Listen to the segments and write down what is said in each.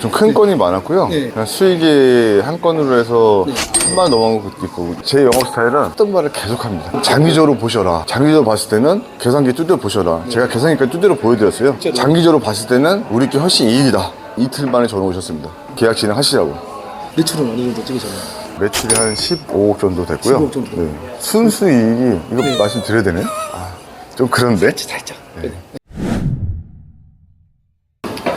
좀 큰 건이 많았고요. 네. 그냥 수익이 한 건으로 해서 네. 10만 넘어간 것도 있고, 제 영업 스타일은 했던 말을 계속합니다. 장기적으로 보셔라. 장기적으로 봤을 때는 계산기 두드려 보셔라. 제가 계산기까지 두드려 보여드렸어요. 진짜로요? 장기적으로 봤을 때는 우리께 훨씬 이익이다. 이틀 만에 전화 오셨습니다. 계약 진행하시라고. 매출은 어느 정도 찍으셨나요? 매출이 한 15억 정도 됐고요. 15억 정도. 네. 순수이익이 이거 네. 말씀드려야 되나요? 좀 그런데. 살짝. 네.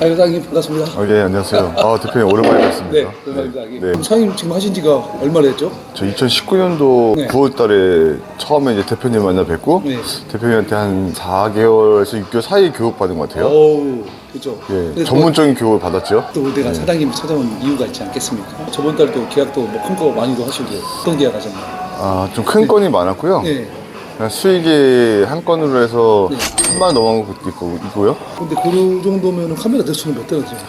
사장님 반갑습니다. 네, 안녕하세요. 대표님 오랜만에 뵙습니다. 네, 반갑습니다. 네. 그럼 사장님 지금 하신 지가 얼마나 됐죠? 저 2019년도 네. 9월 달에 처음에 이제 대표님 만나 뵙고, 네. 대표님한테 한 4개월에서 6개월 사이 교육 받은 것 같아요. 어우, 그죠. 예, 근데 전문적인 교육을 받았죠. 또 내가 사장님을 찾아온 이유가 있지 않겠습니까? 저번 달도 계약도 뭐 큰 거 많이도 하시고 어떤 계약 하셨나요? 좀 큰 건이 많았고요. 네. 그냥 수익이 한 건으로 해서 네. 10만 넘어간 것도 있고요. 근데 그 정도면 카메라 대수는 몇 대나 들어가요?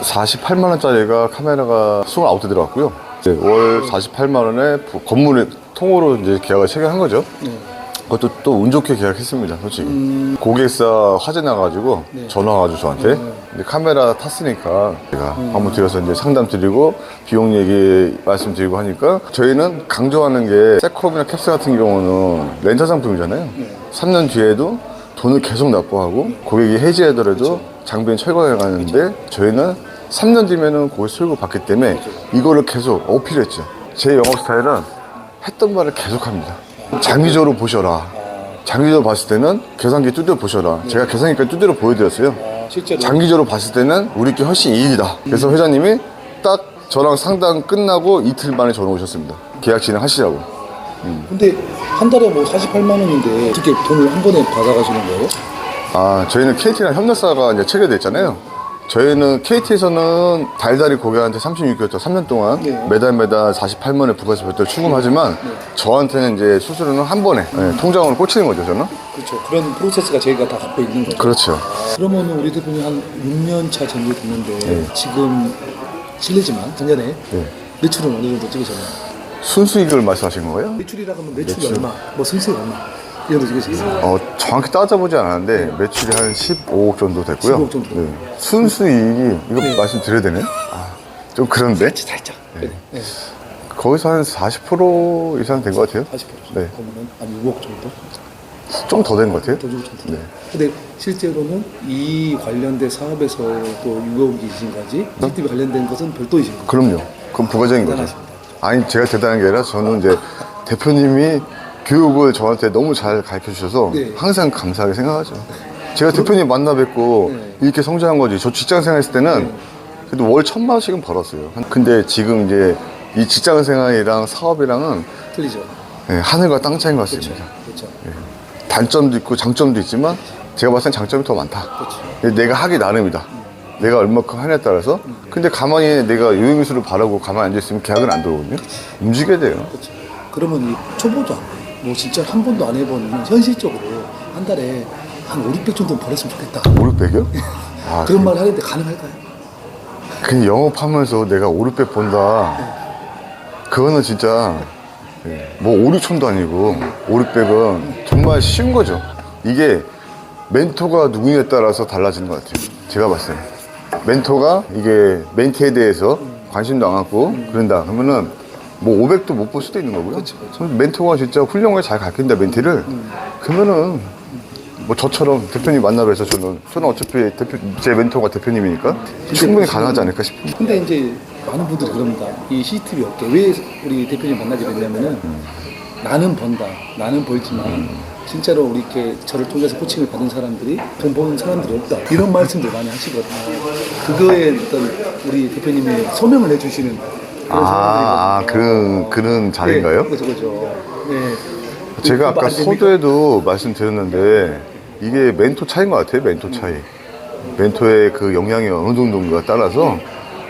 48만 원짜리가 카메라가 29대 들어갔고요. 월 48만 원에 건물에 통으로 이제 계약을 체결한 거죠. 네. 그것도 또 운 좋게 계약했습니다, 솔직히. 고객사 화재 나가지고 네. 전화 와가지고 저한테 근데 카메라 탔으니까 제가 한번 드려서 이제 상담 드리고 비용 얘기 말씀드리고 하니까 저희는 강조하는 게 세콤이나 캡스 같은 경우는 렌터 상품이잖아요. 3년 뒤에도 돈을 계속 납부하고 고객이 해지하더라도 장비는 철거해 가는데 저희는 3년 뒤면은 고객 수익을 받기 때문에 이거를 계속 어필했죠. 제 영업 스타일은 했던 말을 계속합니다. 장기적으로 보셔라. 장기적으로 봤을 때는 계산기 두드려 보셔라. 제가 계산기까지 두드려 보여드렸어요. 실제로? 장기적으로 봤을 때는 우리께 훨씬 이익이다. 그래서 회장님이 딱 저랑 상담 끝나고 이틀 만에 전화 오셨습니다. 계약 진행하시라고. 근데 한 달에 뭐 48만 원인데 어떻게 돈을 한 번에 받아가시는 거예요? 저희는 KT랑 협력사가 이제 체결돼 있잖아요. 저희는 KT에서는 달달이 고객한테 36개월 3년 동안 네. 매달 48만 원의 부가세 별도를 추금하지만 저한테는 이제 수수료는 한 번에 통장으로 꽂히는 거죠, 저는. 그렇죠. 그런 프로세스가 저희가 다 갖고 있는 거죠. 그렇죠. 그러면 우리 대표님 한 6년 차 정도 됐는데 지금 실례지만 작년에 매출은 어느 정도 찍으셨나요? 순수익을 말씀하신 거예요? 매출이라고 하면 매출이 얼마, 뭐 승수익 얼마 이 정도 찍으시겠어요? 정확히 따져보지 않았는데 매출이 한 15억 정도 됐고요. 15억 정도. 순수익이 이거 말씀드려야 되나요? 좀 그런데 살짝. 네. 네. 거기서 한 40% 이상 된 것 같아요. 40%. 네. 그러면 한 6억 정도? 좀 더 된 것 같아요. 더 주고 정도. 네. 근데 실제로는 이 관련된 사업에서 또 6억이신가지 CCTV 관련된 것은 별도이신 거예요? 그럼요. 그건 부가적인 거죠. 대단하십니다. 아니 제가 대단한 게 아니라 저는 이제 대표님이 교육을 저한테 너무 잘 가르쳐 주셔서 네. 항상 감사하게 생각하죠. 제가 대표님 만나 뵙고 이렇게 성장한 거지. 저 직장 생활 했을 때는 그래도 월 1,000만 원씩은 벌었어요. 근데 지금 이제 이 직장 생활이랑 사업이랑은 틀리죠. 하늘과 땅 차이인 것 같습니다. 그렇죠. 단점도 있고 장점도 있지만 제가 봤을 땐 장점이 더 많다. 근데 내가 하기 나름이다. 내가 얼마큼 하냐에 따라서. 근데 가만히 내가 요행미술을 바라고 가만히 앉아있으면 계약은 안 들어오거든요. 움직여야 돼요. 그렇죠. 그러면 이 초보자, 뭐 진짜 한 번도 안 해본 현실적으로 한 달에 한 5, 600 정도 벌었으면 좋겠다. 5, 600이요? 그런 말 하는데 가능할까요? 그냥 영업하면서 내가 5, 600 본다. 그거는 진짜 뭐 5, 6천도 아니고 5, 600은 정말 쉬운 거죠. 이게 멘토가 누구냐에 따라서 달라지는 것 같아요. 제가 봤을 때 멘토가 이게 멘티에 대해서 관심도 안 갖고 그런다 그러면은 뭐 500도 못 볼 수도 있는 거고요. 멘토가 진짜 훌륭하게 잘 가르친다 멘티를 그러면은 뭐 저처럼 대표님 만나뵈서 저는 어차피 제 멘토가 대표님이니까 충분히 가능하지 않을까 싶습니다. 근데 이제 많은 분들이 그럽니다. 이 CCTV 업계 왜 우리 대표님 만나게 됐냐면은 나는 번다, 나는 벌지만 진짜로 우리 이렇게 저를 통해서 코칭을 받은 사람들이 돈 버는 사람들이 없다. 이런 말씀들 많이 하시거든요. 그거에 어떤 우리 대표님이 소명을 해주시는 그런 사람들이거든요. 그런 자리인가요? 네, 그죠. 네. 제가 그거 아까 안 됩니까? 서두에도 말씀드렸는데 이게 멘토 차이인 것 같아요. 멘토 차이. 멘토의 그 영향이 어느 정도인가 따라서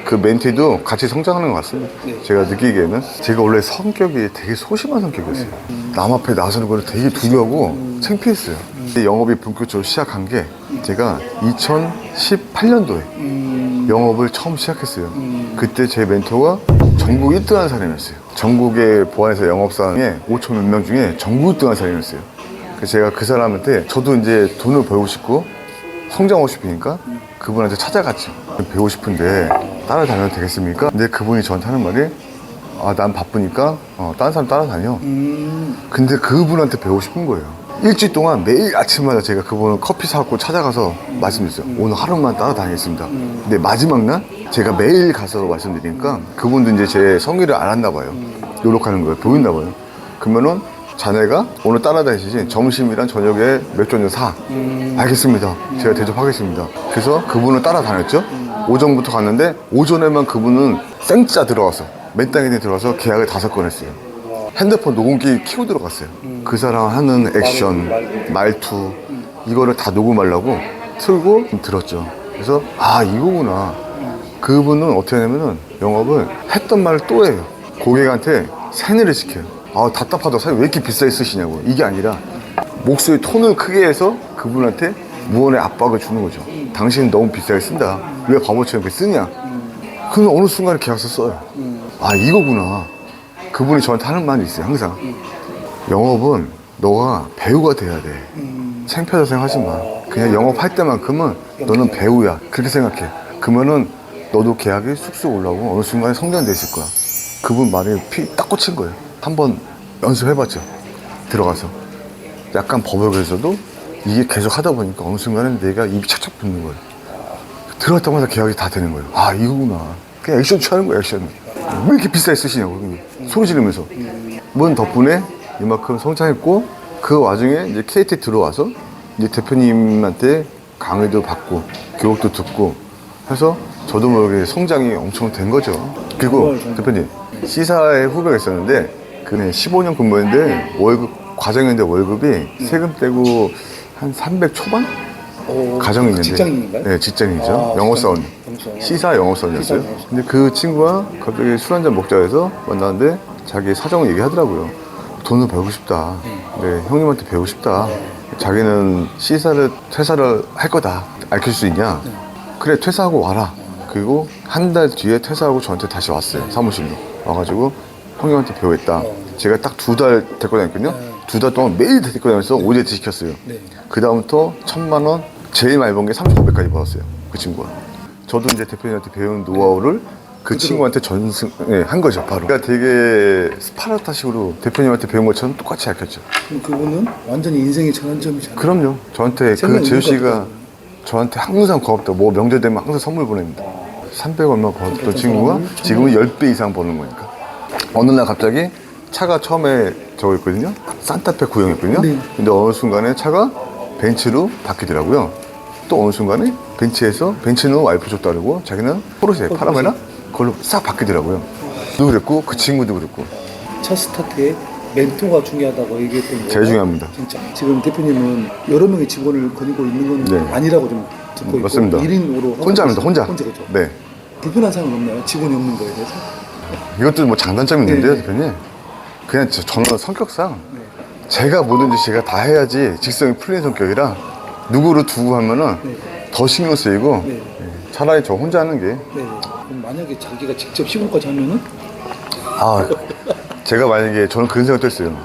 그 멘티도 같이 성장하는 것 같습니다. 제가 느끼기에는 제가 원래 성격이 되게 소심한 성격이었어요. 남 앞에 나서는 걸 되게 두려워하고 창피했어요. 영업이 본격적으로 시작한 게 제가 2018년도에 영업을 처음 시작했어요. 그때 제 멘토가 전국 1등하는 사람이었어요. 전국의 보안회사 영업사에 5천 몇 명 중에 전국 1등하는 사람이었어요. 그래서 제가 그 사람한테 저도 이제 돈을 벌고 싶고 성장하고 싶으니까 그분한테 찾아갔죠. 배우고 싶은데 따라다녀도 되겠습니까? 근데 그분이 저한테 하는 말이 난 바쁘니까 다른 사람 따라다녀. 근데 그분한테 배우고 싶은 거예요. 일주일 동안 매일 아침마다 제가 그분을 커피 사갖고 찾아가서 말씀드렸어요. 오늘 하루만 따라다니겠습니다. 근데 마지막 날 제가 매일 가서 말씀드리니까 그분도 이제 제 성의를 알았나 봐요. 노력하는 거예요. 보였나 봐요. 그러면은 자네가 오늘 따라다니시지 점심이랑 저녁에 맥주 한잔 사. 알겠습니다. 제가 대접하겠습니다. 그래서 그분을 따라다녔죠. 오전부터 갔는데 오전에만 그분은 생짜 들어와서 맨땅에 들어와서 계약을 5건 했어요. 핸드폰 녹음기 키고 들어갔어요. 그 사람 하는 액션, 말투 이거를 다 녹음하려고 틀고 들었죠. 그래서 이거구나. 그분은 어떻게 하냐면은 영업을 했던 말을 또 해요. 고객한테 세뇌를 시켜요. 답답하다. 사장님 왜 이렇게 비싸게 쓰시냐고. 이게 아니라 목소리 톤을 크게 해서 그분한테 무언의 압박을 주는 거죠. 당신은 너무 비싸게 쓴다. 왜 바보처럼 이렇게 쓰냐. 그럼 어느 순간에 계약서 써요. 이거구나. 그분이 저한테 하는 말이 있어요. 항상 영업은 너가 배우가 돼야 돼. 창피하다 생각하지 마. 그냥 영업할 때만큼은 너는 배우야. 그렇게 생각해. 그러면은 너도 계약이 쑥쑥 올라오고 어느 순간에 성장돼 있을 거야. 그분 말에 피 딱 꽂힌 거예요. 한번 연습해봤죠. 들어가서 약간 버벅여서도 이게 계속 하다 보니까 어느 순간에 내가 입이 착착 붙는 거예요. 들어갔다마자 계약이 다 되는 거예요. 이거구나. 그냥 액션 취하는 거예요. 액션. 왜 이렇게 비싸게 쓰시냐고 소리 지르면서. 뭔 덕분에 이만큼 성장했고 그 와중에 이제 KT 들어와서 이제 대표님한테 강의도 받고 교육도 듣고 해서 저도 모르게 성장이 엄청 된 거죠. 그리고 대표님 C사의 후배가 있었는데 그는 15년 근무했는데 월급 과정인데 월급이 세금 떼고 한 300 초반? 가정이 있는데 직장인인가요? 네, 직장인이죠. 영어사원. C사 영어사원이었어요. 근데 그 친구가 갑자기 술 한잔 먹자 해서 만났는데 자기 사정을 얘기하더라고요. 돈을 벌고 싶다. 네, 형님한테 배우고 싶다. 자기는 C사를 퇴사를 할 거다. 알릴 수 있냐? 그래, 퇴사하고 와라. 그리고 한 달 뒤에 퇴사하고 저한테 다시 왔어요. 사무실로. 와가지고 형님한테 배우겠다. 제가 딱 2달 데리고 다녔거든요. 2달 동안 매일 데리고 다니면서 오제트 시켰어요. 그 다음부터 1,000만 원, 제일 많이 번 게 3,500까지 벌었어요. 그 친구가. 저도 이제 대표님한테 배운 노하우를 그 친구한테 전승한 거죠, 바로. 그러니까 되게 스파르타식으로 대표님한테 배운 것처럼 똑같이 가르쳤죠. 그럼 그분은 완전히 인생의 전환점이잖아요. 그럼요. 저한테 그 재우 씨가 저한테 항상 고맙다. 뭐 명절 되면 항상 선물 보냅니다. 300 얼마 벌었던 친구가 지금은 10배 이상 버는 거니까. 어느 날 갑자기 차가 처음에 저거였거든요. 산타페 구형이었거든요. 근데 어느 순간에 차가 벤츠로 바뀌더라고요. 또 어느 순간에 벤츠는 와이프 줬다 그러고 자기는 포르쉐 파라메라 그걸로 싹 바뀌더라고요. 저도 그랬고 그 친구도 그랬고. 첫 스타트에 멘토가 중요하다고 얘기했던 거 제일 중요합니다. 진짜 지금 대표님은 여러 명의 직원을 거느리고 있는 건 아니라고 좀 듣고 있고 맞습니다. 1인으로 혼자입니다. 혼자. 그죠? 네. 불편한 사항은 없나요? 직원이 없는 거에 대해서? 이것도 뭐 장단점이 있는데요, 대표님. 그냥 저는 성격상 제가 뭐든지 제가 다 해야지 직성이 풀린 성격이라 누구를 두고 하면은 더 신경 쓰이고 차라리 저 혼자 하는 게. 그럼 만약에 자기가 직접 시공까지 하면은? 제가 만약에 저는 그런 생각도 했어요.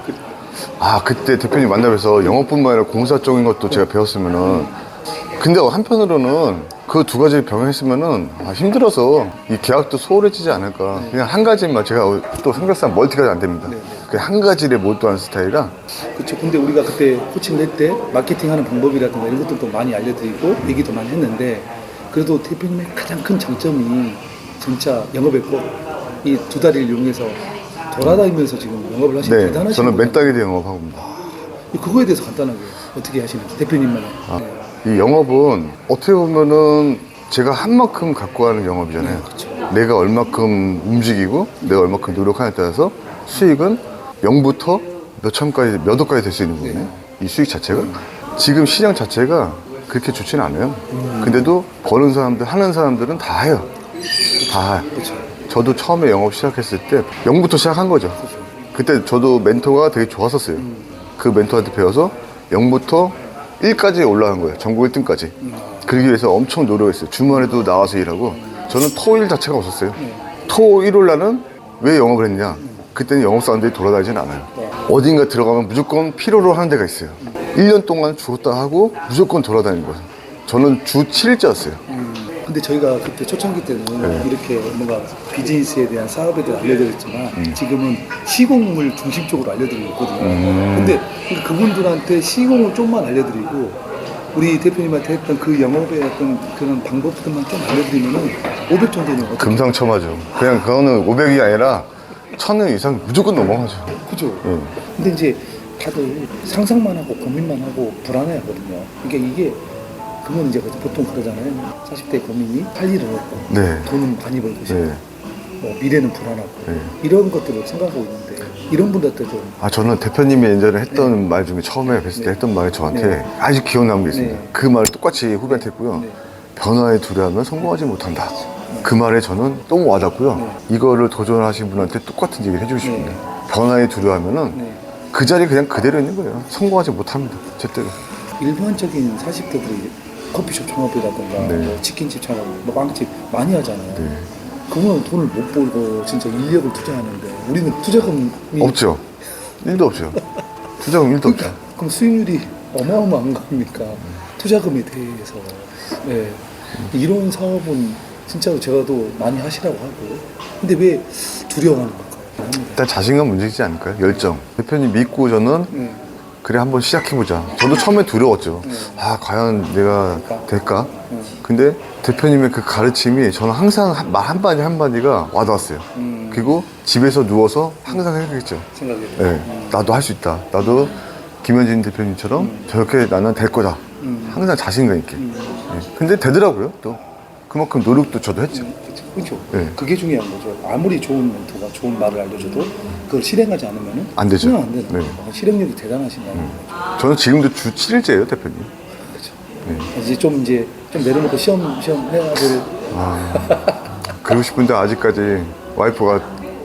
그때 대표님 만나면서 영업뿐만 아니라 공사적인 것도 제가 배웠으면은 근데 한편으로는 그 2가지 병행했으면은 힘들어서 이 계약도 소홀해지지 않을까. 그냥 한 가지만 제가 또 성격상 멀티가 안 됩니다. 그냥 한 가지에 몰두하는 스타일이라. 그렇죠. 근데 우리가 그때 코칭을 할 때 마케팅하는 방법이라든가 이런 것들도 많이 알려드리고 얘기도 많이 했는데 그래도 대표님의 가장 큰 장점이 진짜 영업의 꽃. 이 2다리를 이용해서 돌아다니면서 지금 영업을 하시는 대단하신 저는 거예요. 맨땅에 대해 영업하고 있습니다. 그거에 대해서 간단하게 어떻게 하시는지 대표님만의. 이 영업은 어떻게 보면은 제가 한 만큼 갖고 가는 영업이잖아요. 내가 얼마큼 움직이고 내가 얼마큼 노력하냐에 따라서 수익은 0부터 몇 천까지 몇 억까지 될 수 있는 거거든요. 이 수익 자체가. 지금 시장 자체가 그렇게 좋지는 않아요. 근데도 버는 사람들 하는 사람들은 다 해요. 다 해요. 저도 처음에 영업 시작했을 때 0부터 시작한 거죠. 그때 저도 멘토가 되게 좋았었어요. 그 멘토한테 배워서 0부터 1까지 올라간 거예요. 전국 1등까지. 그러기 위해서 엄청 노력했어요. 주말에도 나와서 일하고. 저는 토일 자체가 없었어요. 토 일요일 날은 왜 영업을 했냐? 그때는 영업사원들이 돌아다니진 않아요. 어딘가 들어가면 무조건 필요로 하는 데가 있어요. 1년 동안 죽었다 하고 무조건 돌아다니는 거예요. 저는 주 7일째였어요. 근데 저희가 그때 초창기 때는 이렇게 뭔가 비즈니스에 대한 사업에 대해 알려드렸지만 지금은 시공을 중심적으로 알려드리고 있거든요. 근데 그분들한테 시공을 좀만 알려드리고 우리 대표님한테 했던 그 영업의 어떤 그런 방법들만 좀 알려드리면은 500 정도는 어떻게 금상첨화죠. 그냥 그거는 500이 아니라 1000원 이상 무조건 넘어가죠. 그죠? 근데 이제 다들 상상만 하고 고민만 하고 불안해 하거든요. 그러니까 이게 그건 이제 보통 그러잖아요. 40대 고민이 할 일은 없고 네. 돈은 많이 벌고 싶고 네. 뭐 미래는 불안하고 네. 이런 것들을 생각하고 있는데 이런 분들한테 좀 저는 대표님이 예전에 했던 말 중에 처음에 뵀을 때 했던 말이 저한테 아직 기억 남는 게 있습니다. 그 말을 똑같이 후배한테 했고요. 변화에 두려워하면 성공하지 못한다. 그 말에 저는 너무 와닿고요. 이거를 도전하신 분한테 똑같은 얘기를 해주고 싶습니다. 변화에 두려워하면은 그 자리에 그냥 그대로 있는 거예요. 성공하지 못합니다. 절대로. 일반적인 40대들이 커피숍 창업이라든가 뭐 치킨집 창업, 뭐 빵집 많이 하잖아요. 그거는 돈을 못 벌고 진짜 인력을 투자하는데 우리는 투자금이 없죠. 1도 없죠. 투자금 1도 없죠. 그럼 수익률이 어마어마한 겁니까? 투자금에 대해서. 네. 이런 사업은 진짜로 제가도 많이 하시라고 하고. 근데 왜 두려워하는 걸까요? 일단 자신감 문제이지 않을까요? 열정. 대표님 믿고 저는 그래 한번 시작해보자. 저도 처음에 두려웠죠. 과연 내가 될까? 근데 대표님의 그 가르침이 저는 항상 말 한마디 한마디가 와닿았어요. 그리고 집에서 누워서 항상 생각했죠. 생각이 네, 나도 할 수 있다. 나도 김현진 대표님처럼 저렇게 나는 될 거다. 항상 자신감 있게. 네. 근데 되더라고요. 또 그만큼 노력도 저도 했죠. 그렇죠. 네. 그게 중요한 거죠. 아무리 좋은 멘토가 좋은 말을 알려줘도 그걸 실행하지 않으면 안 되죠. 안 되는 네. 거예요. 실행력이 대단하신다는 거죠. 저는 지금도 주 7일째예요, 대표님. 그렇죠. 이제 좀 내려놓고 시험 해야 될. 그러고 싶은데 아직까지 와이프가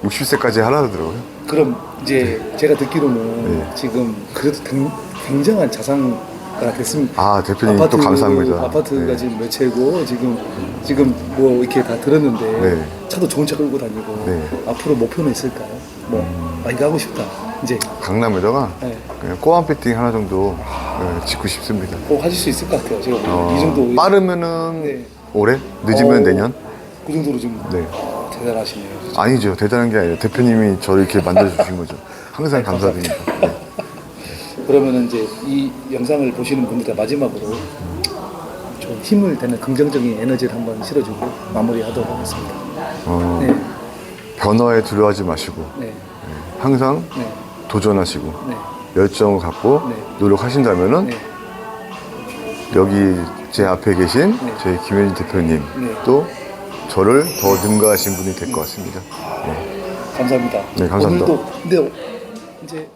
60세까지 하라 그러더라고요. 그럼 이제 제가 듣기로는 지금 그래도 굉장한 자산가 됐습니다. 대표님 또 감사합니다. 아파트가 지금 몇 채고 지금 뭐 이렇게 다 들었는데 차도 좋은 차 끌고 다니고 앞으로 목표는 있을까요? 뭐 이거 하고 싶다. 이제 강남에다가 그냥 꼬암 빌딩 하나 정도 짓고 싶습니다. 꼭 하실 수 있을 것 같아요. 제가 보기에는. 이 정도 빠르면은 올해, 늦으면 내년. 그 정도로 좀 네. 대단하시네요. 진짜. 아니죠. 대단한 게 아니라 대표님이 저를 이렇게 만들어주신 거죠. 항상 감사드립니다. 네. 그러면은 이제 이 영상을 보시는 분들 마지막으로 좀 힘을 되는 긍정적인 에너지를 한번 실어주고 마무리하도록 하겠습니다. 네. 변화에 두려워하지 마시고 항상 도전하시고 열정을 갖고 노력하신다면은 여기 제 앞에 계신 저희 김현진 대표님 또 저를 더 능가하신 분이 될 것 같습니다. 감사합니다. 네, 감사합니다. 오늘도 근데 이제